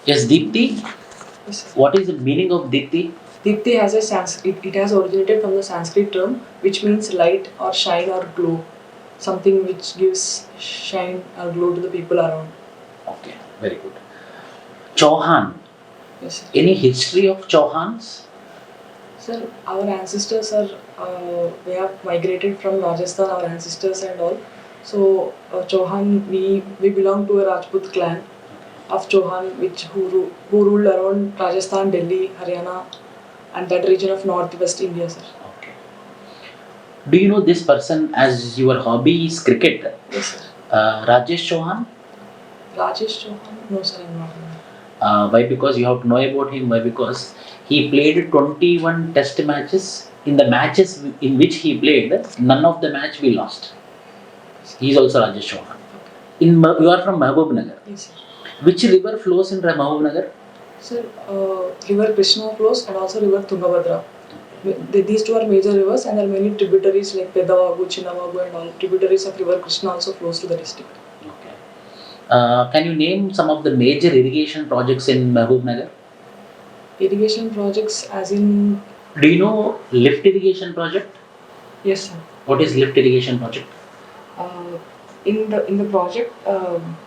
Yes, Deepthi. Yes, sir. What is the meaning of Deepthi? Deepthi has a it has originated from the Sanskrit term which means light or shine or glow. Something which gives shine or glow to the people around. Okay, very good. Chouhan. Yes, sir. Any history of Chouhans? Sir, our ancestors are, we have migrated from Rajasthan, our ancestors and all. So, Chouhan, we belong to a Rajput clan of Chouhan, who ruled around Rajasthan, Delhi, Haryana, and that region of northwest India, sir. Okay. Do you know this person as your hobby is cricket? Yes, sir. Rajesh Chouhan? Rajesh Chouhan? No, sir, I'm not aware. Why? Because you have to know about him. Why? Because he played 21 test matches. In the matches in which he played, none of the match we lost. He is also Rajesh Chouhan. You are from Mahbub Nagar. Yes, sir. Which river flows in Mahbub Nagar? Sir, river Vishnu flows and also river Tungabhadra. These two are major rivers and there are many tributaries like Pedavagu, Chinnavagu and all tributaries of river Krishna also flows to the district. Okay. Can you name some of the major irrigation projects in Mahbub Nagar? Irrigation projects as in... Do you know lift irrigation project? Yes, sir. What is lift irrigation project? In the project,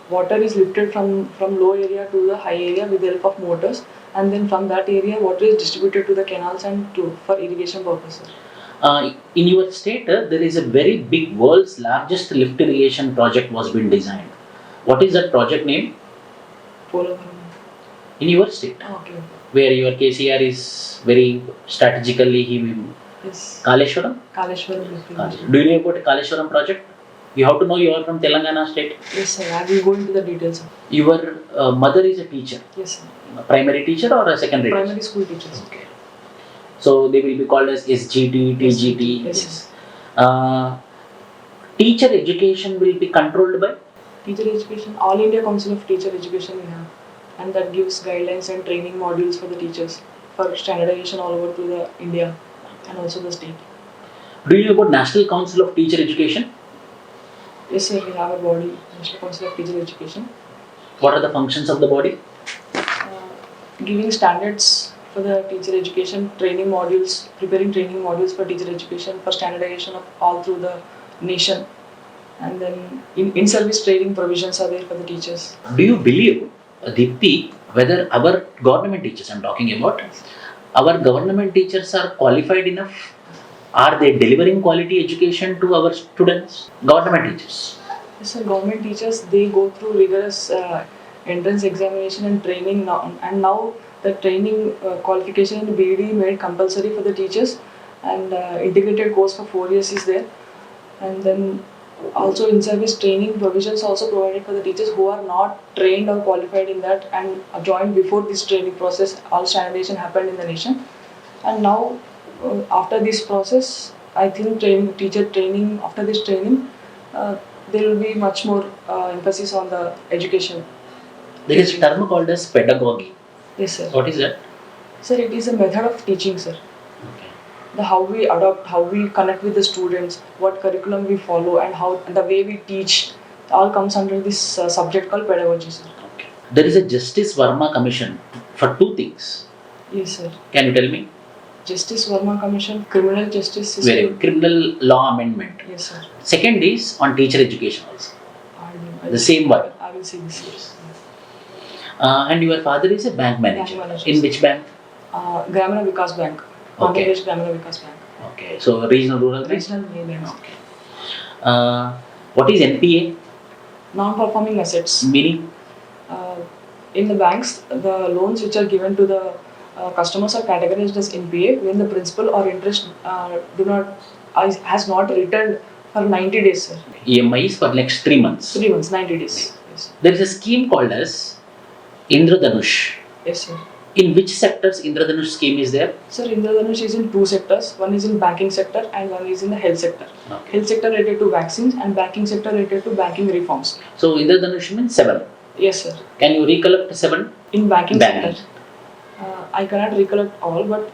water is lifted from low area to the high area with the help of motors, and then from that area water is distributed to the canals and for irrigation purposes. In your state, there is a very big world's largest lift irrigation project was been designed. What is that project name? Polavaram. In your state? Okay. Where your KCR is very strategically Yes. Kaleshwaram? Kaleshwaram. Do you know about Kaleshwaram project? You have to know you are from Telangana state. Yes, sir. I will go into the details, sir. Your mother is a teacher. Yes, sir. A primary teacher or a secondary Primary teacher? school teachers. Okay. So they will be called as SGT, TGT. Yes. Teacher education will be controlled by? Teacher education, All India Council of Teacher Education we have, and that gives guidelines and training modules for the teachers for standardization all over to the India and also the state. Do you know about National Council of Teacher Education? Yes, sir. We have a body, National Council of Teacher Education. What are the functions of the body? Giving standards for the teacher education, training modules, preparing training modules for teacher education for standardization of all through the nation, and then in-service training provisions are there for the teachers. Do you believe, Deepthi, whether our government teachers, I'm talking about, our government teachers are qualified enough? Are they delivering quality education to our students? Government teachers. Yes, sir. Government teachers, they go through rigorous entrance examination and training now, and now the training qualification in BEd made compulsory for the teachers, and integrated course for 4 years is there, and then also in-service training provisions also provided for the teachers who are not trained or qualified in that and joined before this training process. All standardization happened in the nation, and now after this process, I think teacher training, after this training, there will be much more emphasis on the education. There is a term called as pedagogy. Yes, sir. What is that? Sir, it is a method of teaching, sir. Okay. The how we adopt, how we connect with the students, what curriculum we follow, and how the way we teach, all comes under this subject called pedagogy, sir. Okay. There is a Justice Verma Commission for two things. Yes, sir. Can you tell me? Justice Verma Commission, criminal justice system. Very good. Criminal law amendment. Yes, sir. Second is on teacher education also. The same one. I will see this. Yes. And your father is a bank manager. Bank manager. In which bank? Gramina Vikas Bank. Okay. Andhra Pradesh Gramina Vikas Bank. Okay. So regional rural bank. Regional banks. Okay. What is NPA? Non-performing assets. Meaning? In the banks, the loans which are given to the customers are categorized as NPA when the principal or interest has not returned for 90 days, sir. EMI is for next 3 months. 3 months, 90 days. Yes. There is a scheme called as Indradhanush. Yes, sir. In which sectors Indradhanush scheme is there? Sir, Indradhanush is in 2 sectors. One is in banking sector and one is in the health sector. Okay. Health sector related to vaccines and banking sector related to banking reforms. So Indradhanush means 7. Yes, sir. Can you recollect 7? In banking Banking. sector. I cannot recollect all, but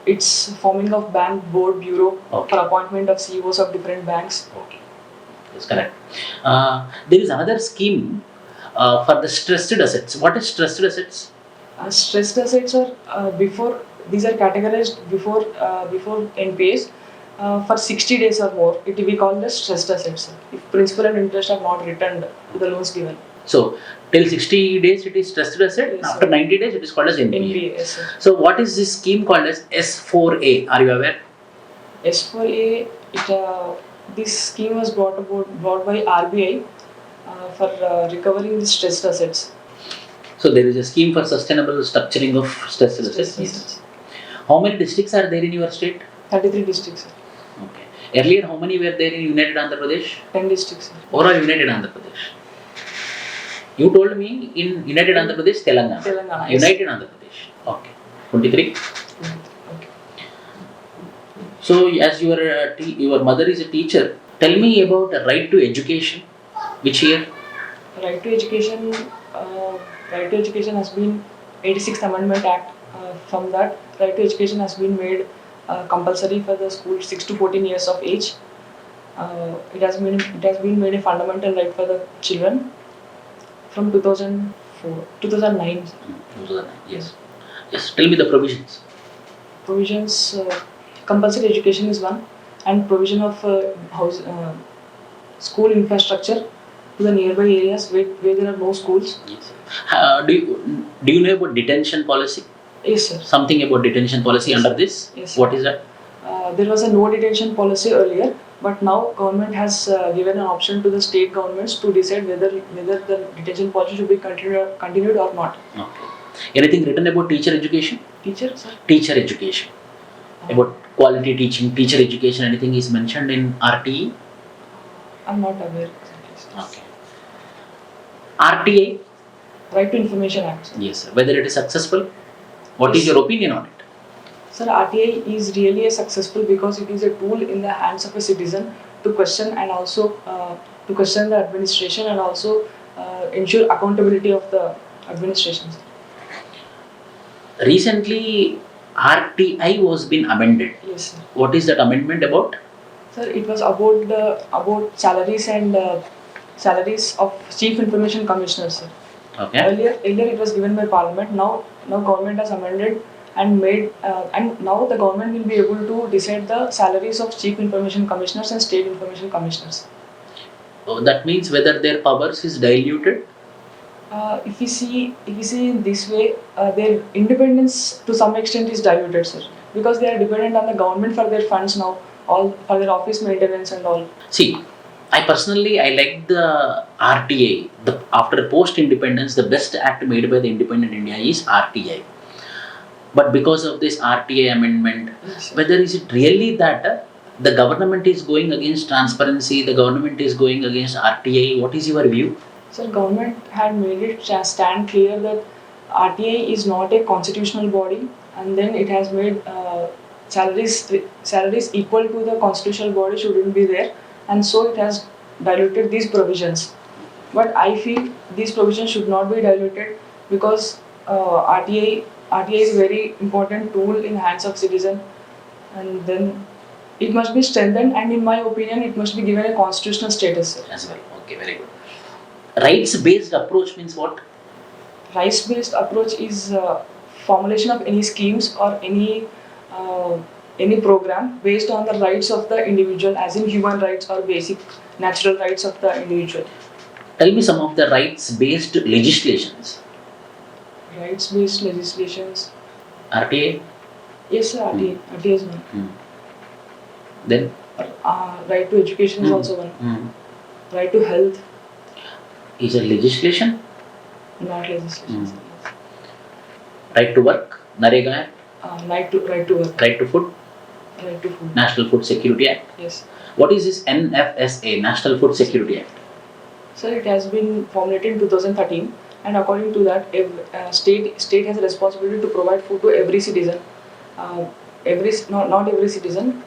it's forming of bank board bureau Okay. for appointment of CEOs of different banks. Okay. That's correct. There is another scheme for the stressed assets. What is stressed assets? Stressed assets are before, these are categorized before NPAs for 60 days or more. It will be called as stressed assets if principal and interest are not returned to the loans given. So till 60 days it is stressed asset. Yes, After sir. 90 days it is called as NPA. NPA, yes, sir. So what is this scheme called as S4A? Are you aware? S4A, this scheme was brought by RBI for recovering the stressed assets. So there is a scheme for sustainable structuring of stressed assets. Yes. How many districts are there in your state? 33 districts, sir. Okay. Earlier, how many were there in United Andhra Pradesh? 10 districts, sir. Or United Andhra Pradesh? You told me in United Andhra Pradesh, Telangana. Telangana, yes. United Andhra Pradesh. Okay. 23. Okay. So, as your mother is a teacher, tell me about the right to education. Which year? Right to education. Right to education has been 86th Amendment Act. From that, right to education has been made compulsory for the school 6 to 14 years of age. It has been made a fundamental right for the children from 2009. 2009. Yes. Yes. Tell me the provisions. Provisions. Compulsory education is one, and provision of school infrastructure to the nearby areas where there are no schools. Yes. Do you know about detention policy? Yes, sir. Something about detention policy under this? Yes. What is that? There was a no detention policy earlier, but now government has given an option to the state governments to decide whether the detention policy should be continued or not. Okay. Anything written about teacher education? Teacher, sir? Teacher education. About quality teaching, teacher education, anything is mentioned in RTE? I'm not aware. Okay. RTA? Right to Information Act, sir. Yes, sir. Whether it is successful? What is your opinion on it? Sir, RTA is really a successful because it is a tool in the hands of a citizen to question and also to question the administration and also ensure accountability of the administration. Recently, RTI was been amended. Yes, sir. What is that amendment about? Sir, it was about salaries and salaries of Chief Information Commissioner, sir. Okay. Earlier it was given by Parliament. Now government has amended and made and now the government will be able to decide the salaries of Chief Information Commissioners and State Information Commissioners. So that means whether their powers is diluted. If you see in this way, their independence to some extent is diluted, sir, because they are dependent on the government for their funds now, all for their office maintenance and all. See, I personally like the RTA. After post-independence, the best act made by the independent India is RTI. But because of this RTA amendment, Yes, sir. whether is it really that the government is going against transparency, the government is going against RTI? What is your view? So government had made it stand clear that RTI is not a constitutional body, and then it has made salaries equal to the constitutional body shouldn't be there, and so it has diluted these provisions. But I feel these provisions should not be diluted because RTI is a very important tool in hands of citizen, and then it must be strengthened, and in my opinion it must be given a constitutional status, sir. As well. Okay, very good. Rights-based approach means what? Rights-based approach is formulation of any schemes or any program based on the rights of the individual, as in human rights or basic natural rights of the individual. Tell me some of the rights-based legislations. Rights-based legislations. RTA? Yes, sir. RTA is one. Then? Right to education is also one. Right to health. Is it legislation? Not legislation. Sir. Right to work? NREGA Act? Right to work. Right to food? Right to food. National Food Security Act? Yes. What is this NFSA, National Food Security Act? Sir, it has been formulated in 2013, and according to that, state has a responsibility to provide food to every citizen. Not every citizen.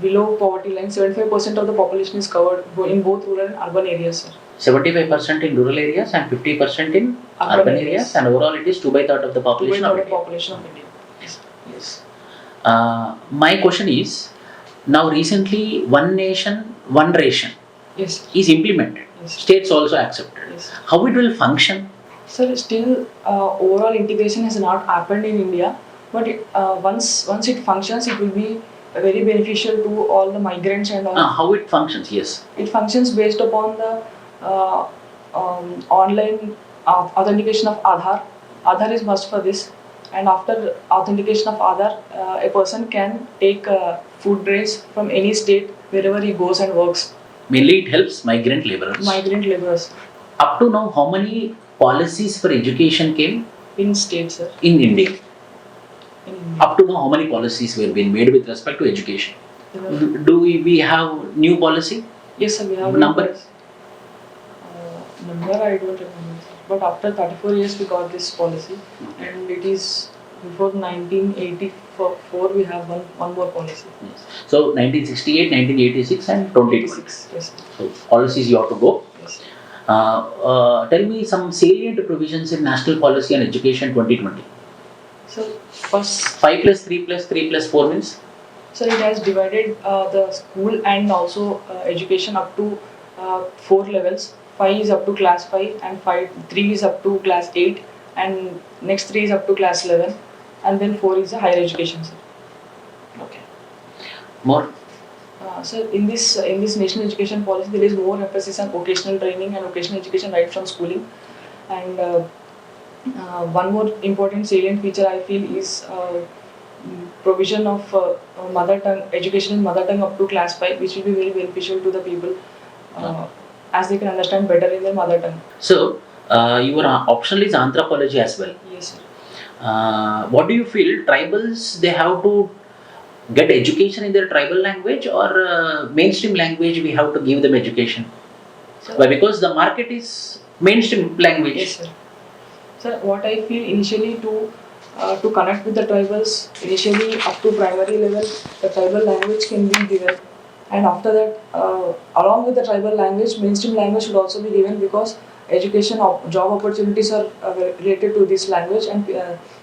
Below poverty line, 75% of the population is covered in both rural and urban areas, sir. 75% in rural areas and 50% in urban areas, and overall it is 2/3 of the population of India. Population of India. Yes. My question is, now recently one nation, one ration Yes. is implemented. Yes. States also accepted. Yes. How it will function? Sir, still overall integration has not happened in India, but once it functions, it will be very beneficial to all the migrants and all. How it functions? Yes. It functions based upon the uh, online authentication of Aadhaar. Aadhaar is must for this, and after authentication of Aadhaar, a person can take food grains from any state wherever he goes and works. Mainly, it helps migrant laborers. Migrant laborers Up to now, how many policies for education came in states, sir. in India? In India. Up to now, how many policies were being made with respect to education? Do we have new policy? Yes, sir. We have Number? Number I don't remember, sir. But after 34 years we got this policy, and it is before 1984 we have one more policy. Yes. So 1968, 1986 and 2020. 86, yes. So policies you have to go. Yes. Tell me some salient provisions in National Policy on Education 2020. So first, 5 plus 3 plus 3 plus 4 means? so it has divided the school and also education up to 4 levels. 5 is up to class 5 and 3 is up to class 8 and next 3 is up to class 11 and then 4 is the higher education, sir. Okay. More? So in this national education policy, there is more emphasis on vocational training and vocational education right from schooling. And one more important salient feature I feel is provision of mother tongue education in mother tongue up to class 5, which will be very beneficial to the people as they can understand better in their mother tongue. So your optional is anthropology as well. Yes, sir. What do you feel? Tribals, they have to get education in their tribal language, or mainstream language we have to give them education? So, Why? Because the market is mainstream language. yes, sir. Sir, what I feel initially to connect with the tribals, initially up to primary level, the tribal language can be given, and after that, along with the tribal language, mainstream language should also be given, because education job opportunities are related to this language, and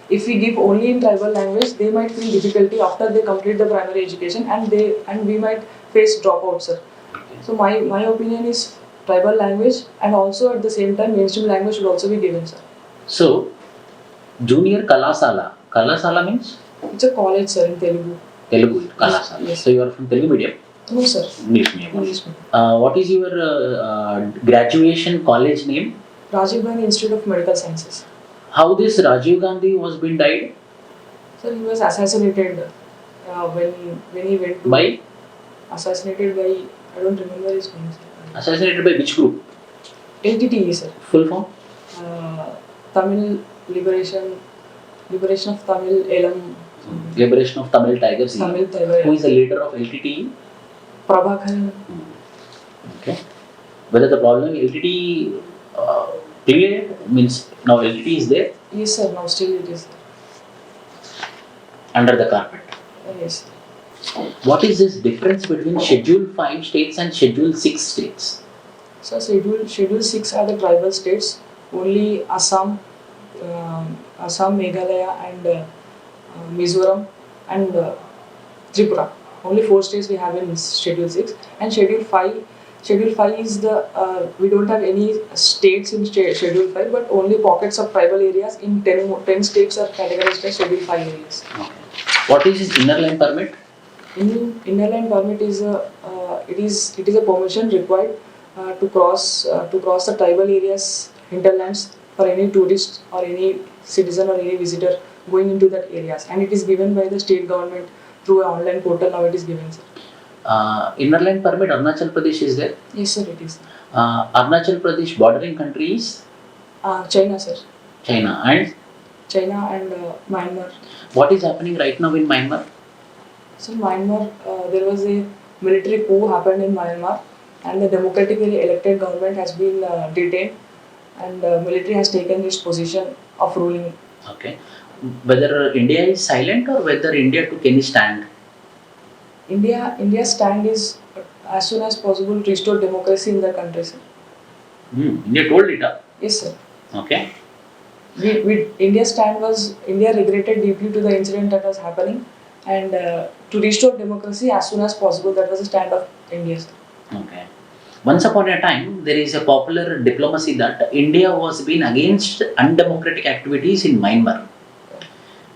if we give only in tribal language, they might feel difficulty after they complete the primary education, and we might face dropouts, sir. So my opinion is tribal language, and also at the same time mainstream language should also be given, sir. So, junior Kalasala. Kalasala means? It's a college, sir, in Telugu. Telugu, Kalasala. Yes. So you are from Telugu medium? No, sir. English medium. English medium. What is your graduation college name? Rajiv Gandhi Institute of Medical Sciences. How this Rajiv Gandhi was been died? Sir, he was assassinated when he went to... By? Assassinated by... I don't remember his name, sir. Assassinated by which group? LTTE, sir. Full form? Tamil Liberation of Tamil Elam. Liberation of Tamil Tigers. Tamil Tiger. Who is the leader of LTTE? Prabhakaran. Okay. Whether the problem LTTE cleared, means now LTTE is there? Yes, sir. Now still it is. Under the carpet. Yes. What is this difference between Schedule 5 states and Schedule 6 states? So Schedule 6 are the tribal states. Only Assam, Meghalaya and Mizoram and Tripura. Only 4 states we have in Schedule 6. And Schedule 5 is the, we don't have any states in Schedule 5, but only pockets of tribal areas in 10 states are categorized as Schedule 5 areas. Okay. What is this inner line permit? Inner line permit is it is a permission required to cross the tribal areas, hinterlands, for any tourist or any citizen or any visitor going into that areas, and it is given by the state government through an online portal. Now it is given, sir. Inner line permit, Arunachal Pradesh is there? Yes, sir, it is. Arunachal Pradesh bordering countries? China, sir. China and Myanmar. What is happening right now in Myanmar? So Myanmar, there was a military coup happened in Myanmar, and the democratically elected government has been detained, and military has taken its position of ruling. Okay. Whether India is silent or whether India took any stand? India's stand is as soon as possible restore democracy in the country, sir. India told it up. Yes, sir. Okay. India's stand was, India regretted deeply to the incident that was happening, and to restore democracy as soon as possible. That was the stand of India, sir. Okay. Once upon a time, there is a popular diplomacy that India was being against undemocratic activities in Myanmar.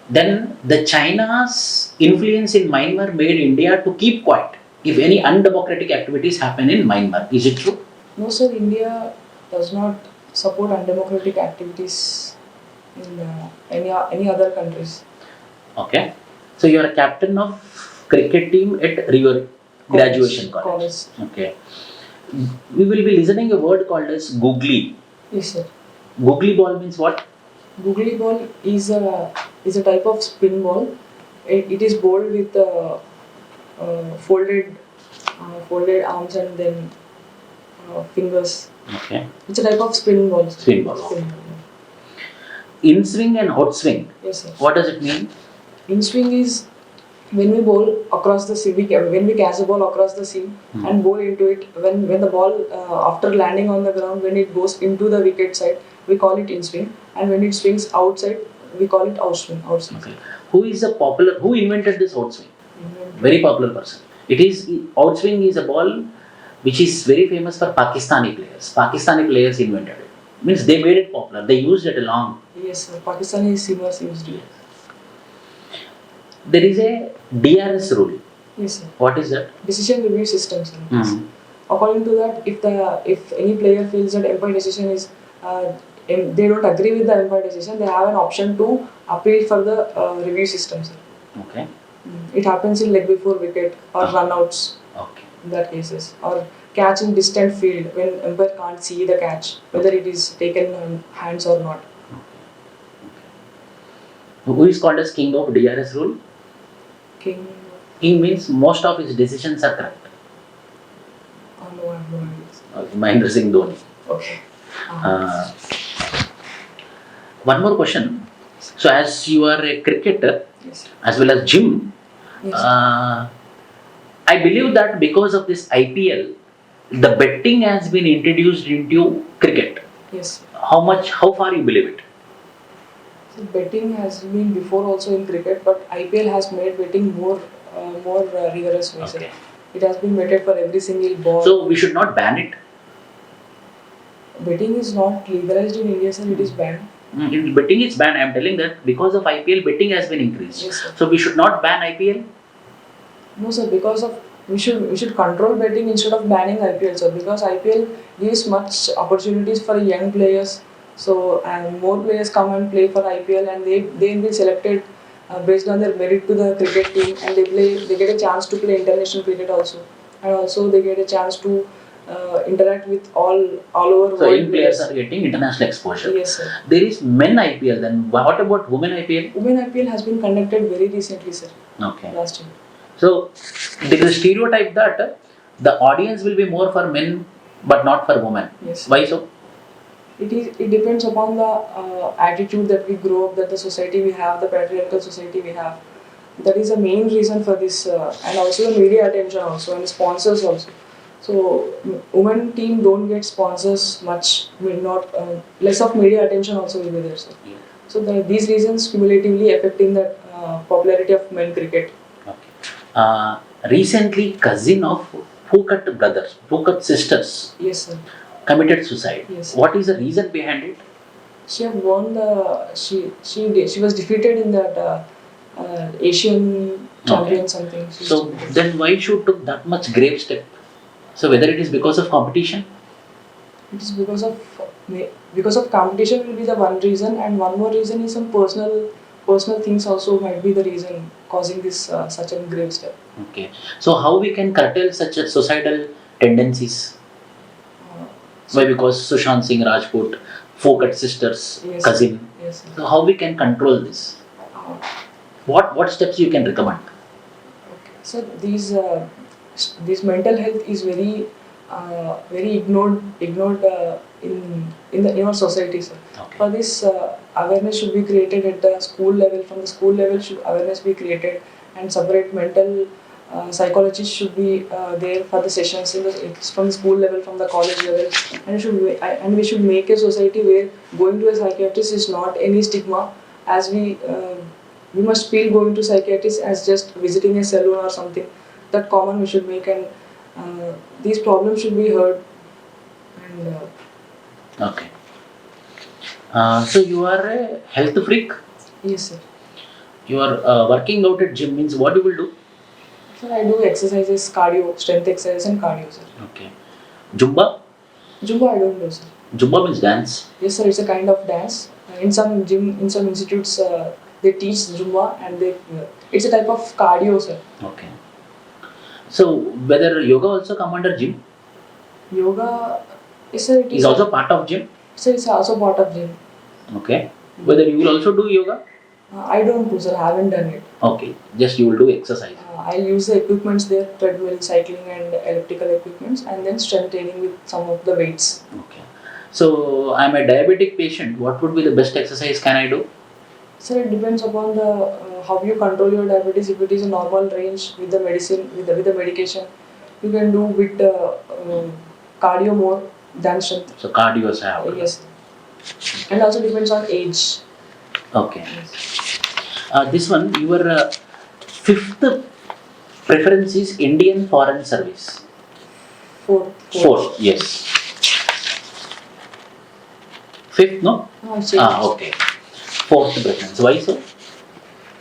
Then the China's influence in Myanmar made India to keep quiet if any undemocratic activities happen in Myanmar. Is it true? No, sir, India does not support undemocratic activities in any other countries. Okay. So you are a captain of cricket team at River Graduation College. Okay. We will be listening a word called as googly. Yes, sir. Googly ball means what? Googly ball is a type of spin ball. It is bowled with folded arms and then fingers. Okay. It's a type of spin ball. Spin ball. Spin ball. In swing and out swing. Yes, sir. What does it mean? In swing is when we bowl across the seam, when we catch the ball across the seam and bowl into it. When the ball after landing on the ground, when it goes into the wicket side, we call it in swing, and when it swings outside, we call it out swing. Okay. Who invented this out swing? Very popular person. Out swing is a ball which is very famous for Pakistani players. Pakistani players invented it. Means they made it popular. They used it along. Yes, sir. Pakistani seamers used it. There is a DRS rule. Yes, sir. What is that? Decision review system, sir. Mm-hmm. According to that, if any player feels that umpire decision is they don't agree with the umpire decision, they have an option to appeal for the review system, sir. Okay. It happens in leg before wicket or runouts. Okay. In that cases, or catch in distant field when umpire can't see the catch, whether it is taken on hands or not. Who is called as king of DRS rule? King. King means most of his decisions are correct. Oh no, I have no idea. Mahendra Singh Dhoni. Okay. One more question. So, as you are a cricketer, Yes. as well as gym, Yes. I believe that because of this IPL, the betting has been introduced into cricket. Yes. How far you believe it? So betting has been before also in cricket, but IPL has made betting more rigorous way. Okay. It has been betted for every single ball. So we should not ban it. Betting is not legalized in India, sir. It is banned. Betting is banned. I am telling that because of IPL, betting has been increased. Yes, sir. So we should not ban IPL. No, sir. Because of we should control betting instead of banning IPL, sir. Because IPL gives much opportunities for young players. So more players come and play for IPL, and they will be selected based on their merit to the cricket team, and they get a chance to play international cricket also, and also they get a chance to interact with all over So world young players are getting international exposure. Yes, sir. There is men IPL. Then what about women IPL? Women IPL has been conducted very recently, sir. Okay. Last year. So there is a stereotype that the audience will be more for men but not for women. Yes. Why so? It depends upon the attitude that we grow up, that the society we have, the patriarchal society we have. That is the main reason for this, and also the media attention also, and sponsors also. So women team don't get sponsors much, not less of media attention also will be there. So, Yeah. so these reasons cumulatively affecting the popularity of men cricket. Okay. Recently, cousin of Phuket brothers, Phuket sisters, Yes, sir. committed suicide. Yes. What is the reason behind it? She had won the she was defeated in that Asian champion something. She So was defeated. then why should took that much grave step? So whether it is because of competition? It is because of competition will be the one reason, and one more reason is some personal things also might be the reason causing this such a grave step. Okay. So how we can curtail such a societal tendencies? Why? Because Sushant Singh Rajput, Phuket sisters, Yes, cousin. Yes. Sir. So how we can control this? Uh, What steps you can recommend? okay. So this mental health is very ignored in our society, sir. Okay. For this, awareness should be created at the school level. From the school level, should awareness be created, and separate mental psychologists should be there for the sessions from the school level, from the college level, and we should make a society where going to a psychiatrist is not any stigma, as we must feel going to psychiatrist as just visiting a salon or something. That common we should make, and these problems should be heard and Okay. So you are a health freak. yes, sir. You are working out at gym means what you will do? Sir, I do exercises, cardio, strength exercise and cardio, sir. Okay. Zumba. Zumba I don't do, sir. Zumba means dance. Yes, sir. It's a kind of dance. In some gym, in some institutes, they teach Zumba, and it's a type of cardio, sir. Okay. So whether yoga also come under gym? Yoga, yes, sir. It Is also part of gym. Sir, it's also part of gym. Okay. Whether you will also do yoga? I don't do, sir. I haven't done it. Okay. Just you will do exercise. I use the equipments there, treadmill, cycling, and elliptical equipments, and then strength training with some of the weights. Okay. So I'm a diabetic patient. What would be the best exercise can I do? Sir, it depends upon the how you control your diabetes. If it is a normal range with the medicine, with the medication, you can do with cardio more than strength. So cardio is have. Yes, and also depends on age. Okay. Yes. This one, your fifth preference is Indian Foreign Service. Fourth, yes. Fifth, no? Okay. Fourth preference. Why so?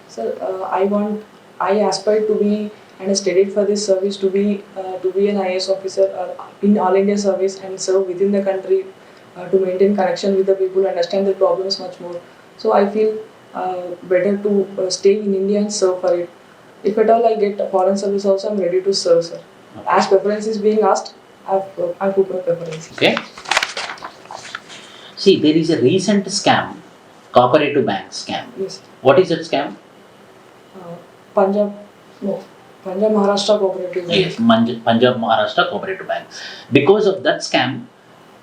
Sir, I aspire to be and studied for this service to be an IAS officer in All India service and serve within the country to maintain connection with the people, understand their problems much more. So I feel better to stay in India and serve for it. If at all I get a foreign service also, I'm ready to serve, sir. Okay. As preference is being asked, I put my preference. Okay. See, there is a recent scam, cooperative bank scam. Yes. What is that scam? Punjab Maharashtra Cooperative Bank. Yes, Punjab Maharashtra Cooperative Bank. Because of that scam,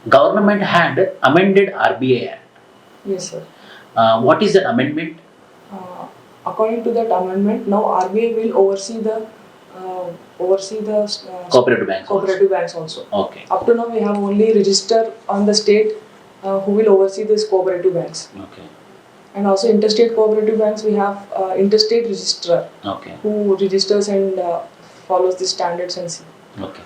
government had amended RBI Act. Yes, sir. What is that amendment? According to that amendment, now RBI will oversee the Cooperative banks. cooperative banks also. Okay. Up to now, we have only register on the state who will oversee these cooperative banks. Okay. And also interstate cooperative banks, we have interstate registrar Okay. who registers and follows the standards and see. Okay.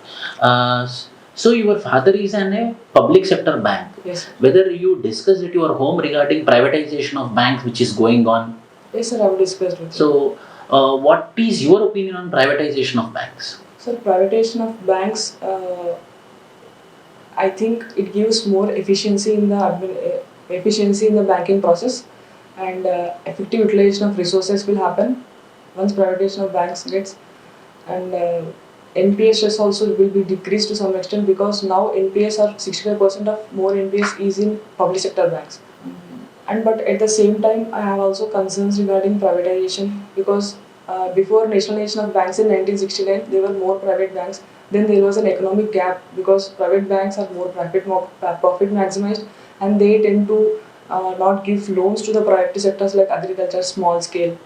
So your father is in a public sector bank. Yes, sir. Whether you discussed at your home regarding privatization of banks which is going on? Yes, sir, I have discussed with you. So what is your opinion on privatization of banks? Sir, privatization of banks, I think it gives more efficiency in the banking process, and effective utilization of resources will happen once privatization of banks gets, and NPS stress also will be decreased to some extent, because now NPS are 65% of more NPS is in public sector banks. And but at the same time, I have also concerns regarding privatization, because before nationalization of banks in 1969, there were more private banks. Then there was an economic gap, because private banks are more profit maximized, and they tend to not give loans to the private sectors like agriculture, small scale,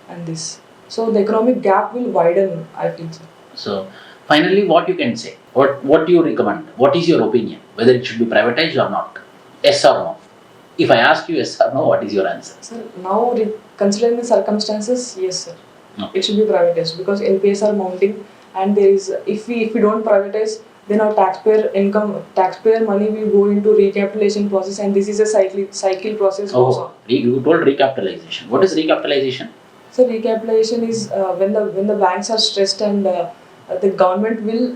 and this. So the economic gap will widen, I feel so. So finally, what you can say? What do you recommend? What is your opinion? Whether it should be privatized or not? Yes or no? If I ask you yes or no, what is your answer? Sir, now considering the circumstances, yes, sir. Okay. It should be privatized, because NPS are mounting, and there is if we don't privatize, then our taxpayer money will go into recapitalization process, and this is a cycle process goes on. You told recapitalization. What is recapitalization? So recapitalization is when the banks are stressed, and the government will,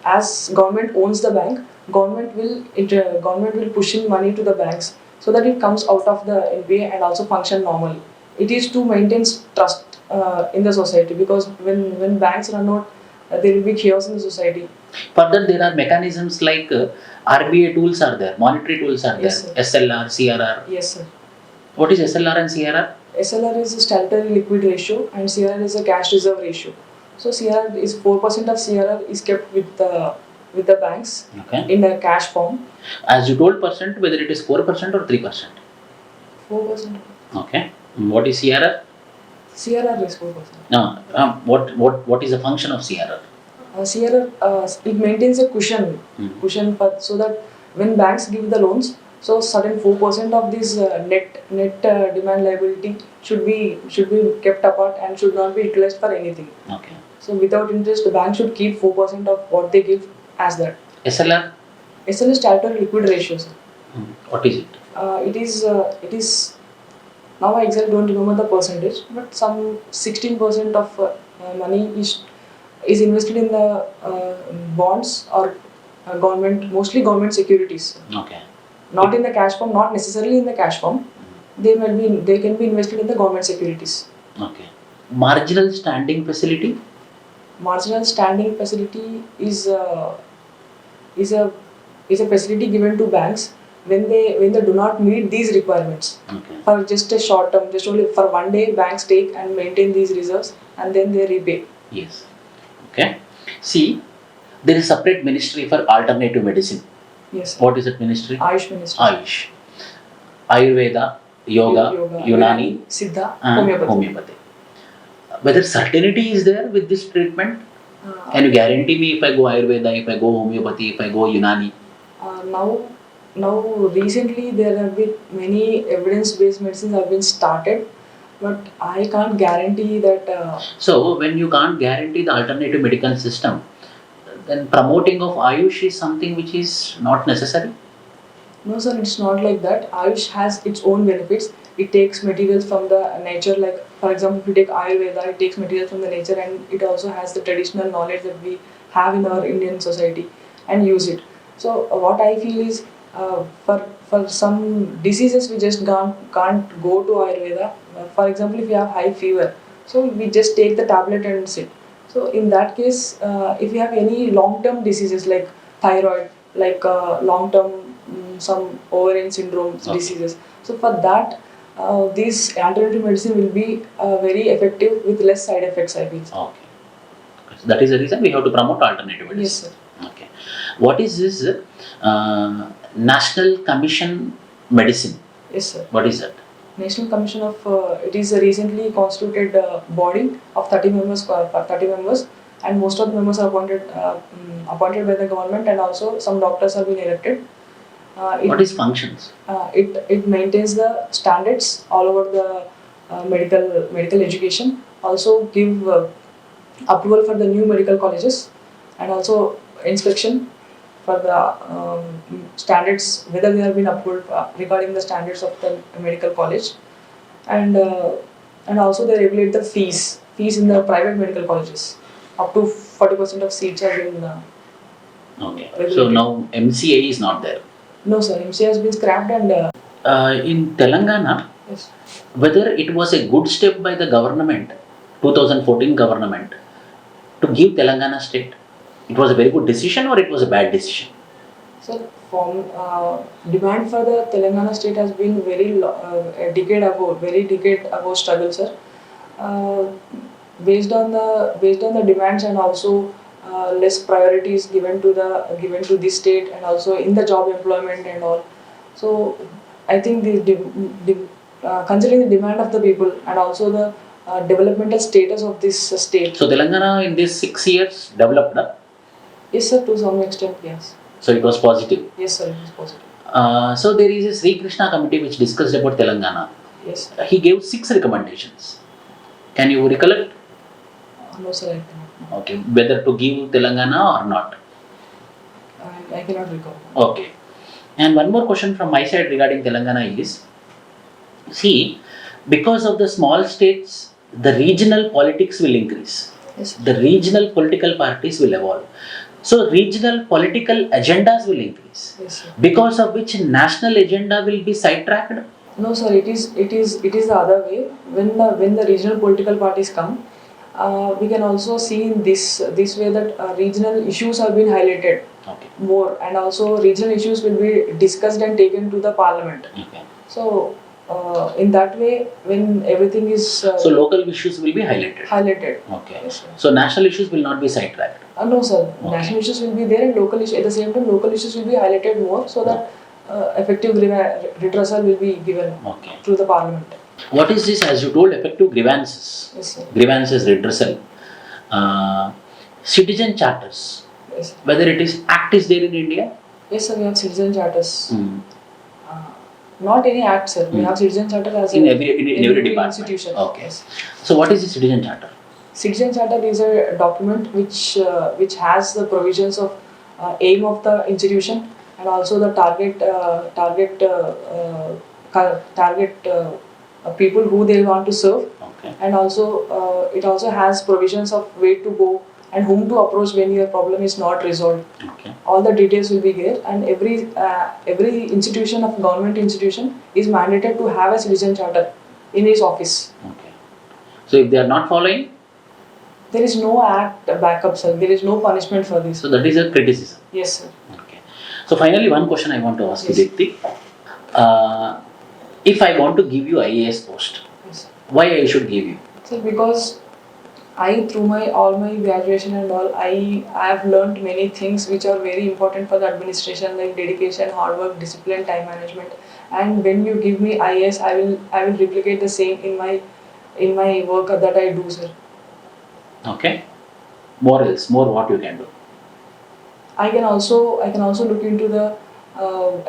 as government owns the bank, government will push in money to the banks so that it comes out of the NPA and also function normally. It is to maintain trust in the society, because when banks run out, there will be chaos in the society. Further, there are mechanisms like RBI tools are there, monetary tools are there, Yes, sir. SLR, CRR. Yes, sir. What is SLR and CRR? SLR is a statutory liquid ratio, and CRR is a cash reserve ratio. So CRR is 4% of CRR is kept with the banks in a cash form. As you told percent, whether it is 4% or 3%? 4%. Okay. What is CRR? CRR is 4%. No. What is the function of CRR? CRR, it maintains a cushion so that when banks give the loans, so certain 4% of this net demand liability should be kept apart and should not be utilized for anything. Okay. So without interest, the bank should keep 4% of what they give as that. SLR? SL statutory liquid ratio, sir. What is it? It is now I exactly don't remember the percentage, but some 16% of money is invested in the bonds or government, mostly government securities. Okay. Not in the cash form, not necessarily in the cash form. They can be invested in the government securities. Okay. Marginal standing facility? Marginal standing facility is a facility given to banks when they do not meet these requirements. Okay. For just a short term, just only for one day, banks take and maintain these reserves and then they repay. Yes. Okay. See, there is separate ministry for alternative medicine. Yes. What is that ministry? Ayush ministry. Ayush. Ayurveda, Yoga, Unani, Siddha, and Homeopathy. Homeopathy. Whether certainty is there with this treatment? Can you guarantee me if I go Ayurveda, if I go Homeopathy, if I go Unani? Now recently there have been many evidence-based medicines have been started, but I can't guarantee that. So when you can't guarantee the alternative medical system, then promoting of Ayush is something which is not necessary? No, sir, it's not like that. Ayush has its own benefits. It takes materials from the nature, like for example, if you take Ayurveda, it takes materials from the nature and it also has the traditional knowledge that we have in our Indian society and use it. So what I feel is for some diseases we just can't go to Ayurveda. For example, if you have high fever, so we just take the tablet and sit. So in that case, if you have any long-term diseases like thyroid, like long-term some ovarian syndrome diseases, so for that this alternative medicine will be very effective with less side effects, I feel. Okay. So that is the reason we have to promote alternative medicine. Yes, sir. Okay. What is this National Commission Medicine? Yes, sir. What is that? National Commission of it is a recently constituted body of 30 members. 30 members, and most of the members are appointed by the government, and also some doctors have been elected. What is functions? It maintains the standards all over the medical education. Also give approval for the new medical colleges, and also inspection for the standards, whether they have been approved regarding the standards of the medical college, and also they regulate the fees in the private medical colleges. Up to 40% of seats have been Okay. regulated. So now MCA is not there. No, sir. MCA has been scrapped and In Telangana, yes. whether it was a good step by the government, 2014 government, to give Telangana state, it was a very good decision or it was a bad decision? Sir, demand for the Telangana state has been a decade ago struggle, sir. Based on the demands and also less priorities given to this state, and also in the job employment and all. So I think considering the demand of the people and also the developmental status of this state. So Telangana in these 6 years developed. Yes, sir. To some extent, yes. So it was positive. Yes, sir. It was positive. So there is a Sri Krishna committee which discussed about Telangana. Yes. He gave 6 recommendations. Can you recollect? No, sir. I cannot. Okay, whether to give Telangana or not? I cannot recall. Okay. And one more question from my side regarding Telangana is, see, because of the small states, the regional politics will increase. Yes, sir. The regional political parties will evolve. So regional political agendas will increase. Yes, sir. Because of which national agenda will be sidetracked. No, sir. It is the other way. When the regional political parties come, we can also see in this way that regional issues have been highlighted more, and also regional issues will be discussed and taken to the parliament. Okay. So in that way, when everything is so local issues will be highlighted. Okay. Yes, sir. So national issues will not be sidetracked. No, sir. Okay. National issues will be there, and local issues at the same time. Local issues will be highlighted more, so that effective redressal will be given through the parliament. What is this, as you told, effective grievances? Yes, sir. Grievances redressal. Citizen charters. Yes, sir. Whether it is act is there in India? Yes, sir. We have citizen charters. Not any act, sir. We have citizen charter as in every department. Institution. Okay. Yes. So what is the citizen charter? Citizen charter is a document which has the provisions of aim of the institution, and also the target people who they want to serve, Okay. and also it also has provisions of where to go and whom to approach when your problem is not resolved. Okay. All the details will be there, and every institution of government institution is mandated to have a citizen charter in its office. Okay. So if they are not following, There is no act backup, sir. There is no punishment for this. so that is a criticism. Yes, sir. Okay. So finally, one question I want to ask you, Yes. Deepthi. If I want to give you IAS post, Yes, why I should give you? sir. Because through all my graduation and all, I have learned many things which are very important for the administration, like dedication, hard work, discipline, time management. And when you give me IAS, I will replicate the same in my work that I do, sir. Okay. More else, more what you can do. I can also look into the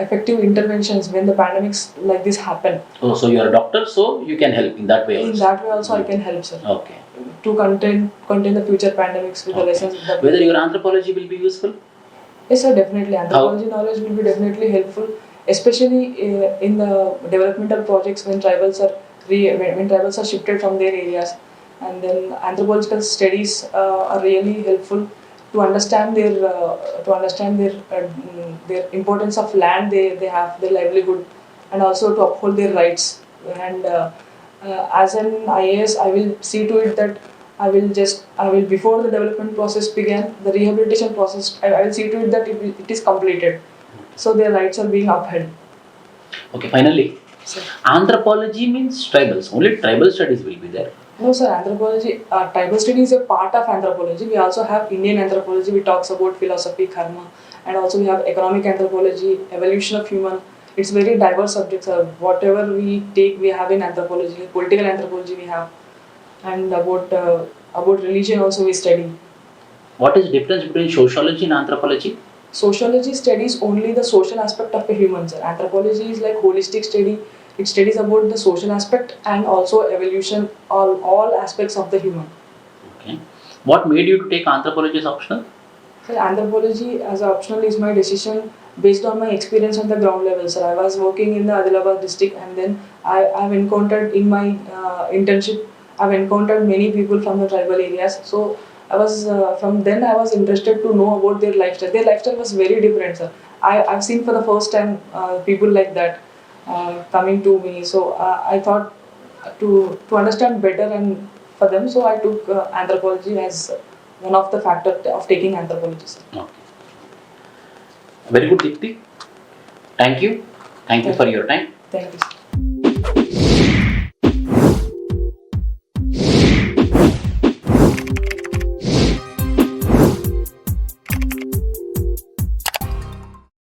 effective interventions when the pandemics like this happen. Oh, so you are a doctor, so you can help in that way also. In that way also I can help, sir. Okay. To contain the future pandemics with the Okay. lessons that Whether your anthropology will be useful? Yes, sir, definitely. Anthropology knowledge will be definitely helpful, especially in the developmental projects when tribals are when tribals are shifted from their areas, and then anthropological studies are really helpful to understand their importance of land they have, their livelihood, and also to uphold their rights. And as an IAS, I will see to it that I will before the development process began, the rehabilitation process, I will see to it that it is completed, so their rights are being upheld. Okay, finally, So, anthropology means tribals. Only tribal studies will be there. no, sir, anthropology, tribal study is a part of anthropology. We also have Indian anthropology, which talks about philosophy, karma, and also we have economic anthropology, evolution of human. It's very diverse subjects. Whatever we take, we have in anthropology. Political anthropology we have, and about religion also we study. What is the difference between sociology and anthropology? Sociology studies only the social aspect of a human, sir. Anthropology is like holistic study. It studies about the social aspect and also evolution, all aspects of the human. Okay. What made you to take anthropology as optional? Sir, anthropology as optional is my decision based on my experience on the ground level, sir. I was working in the Adilabad district, and then I've encountered in my internship, I've encountered many people from the tribal areas. So I was from then I was interested to know about their lifestyle. Their lifestyle was very different, sir. I've seen for the first time people like that coming to me. So I thought to understand better and for them. So I took anthropology as one of the factor of taking anthropology, sir. Okay. Very good, Deepthi. Thank you. Thank you for your time. Thank you, sir.